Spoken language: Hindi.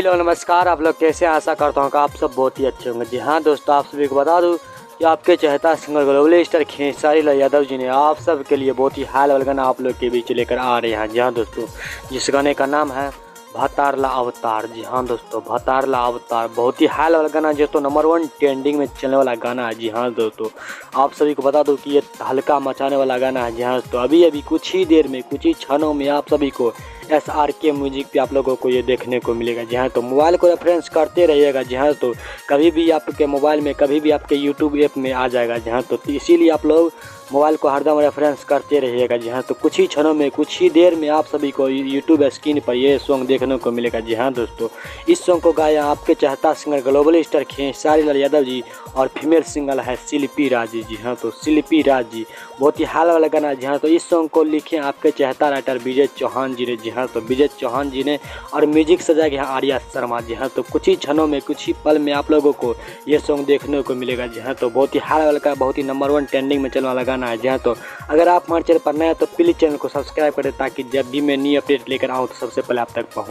हेलो नमस्कार। आप लोग कैसे हैं? आशा करता हूँ कि आप सब बहुत ही अच्छे होंगे। जी हाँ दोस्तों, आप सभी को बता दूँ कि आपके चहेता singer global star Khesari Lal Yadav ji ने आप सब के लिए बहुत ही हाल वाला गाना आप लोग के बीच लेकर आ रहे हैं। जी हाँ दोस्तों, जिस गाने का नाम है भतारला अवतार। जी हाँ दोस्तों, भतारला अवतार बहुत ही हाल वाला गाना जो तो नंबर 1 ट्रेंडिंग में चलने वाला गाना है। जी हाँ दोस्तों, आप सभी को बता दूं कि ये हल्का मचाने वाला गाना है। जी हाँ दोस्तों, अभी कुछ ही देर में, कुछ ही क्षणों में आप सभी को SRK म्यूजिक पे आप लोगों को ये देखने को मिलेगा। जी हाँ, तो मोबाइल को रेफरेंस करते रहिएगा। जी हाँ, तो कभी भी आपके मोबाइल में, कभी भी आपके यूट्यूब ऐप में आ जाएगा। जी हाँ, तो इसीलिए आप लोग मोबाइल को हरदम रेफरेंस करते रहिएगा। जी हाँ, तो कुछ ही क्षणों में, कुछ ही देर में आप सभी को यूट्यूब स्क्रीन पर ये सॉन्ग देखने को मिलेगा। जी हाँ दोस्तों, इस सॉन्ग को गाया आपके चाहता singer global star Khesari Lal Yadav ji और फीमेल सिंगर है शिल्पी राज जी। हाँ, तो शिल्पी राज जी बहुत ही हाल वाला गाना। जी हाँ, तो इस सॉन्ग को लिखे आपके चाहता राइटर विजय चौहान जी ने। जी हाँ, तो विजय चौहान जी ने और म्यूजिक सजा गया आर्या शर्मा। जी हाँ, तो कुछ ही क्षणों में, कुछ ही पल में आप लोगों को ये सॉन्ग देखने को मिलेगा। जी हाँ, तो बहुत ही हाल वाला का, बहुत ही नंबर 1 ट्रेंडिंग में चलने वाला गाना है। जी हाँ, तो अगर आप हमारे चैनल पर नए हैं तो प्लीज़ चैनल को सब्सक्राइब करें ताकि जब भी मैं न्यू अपडेट लेकर आऊँ तो सबसे पहले आप तक पहुँच।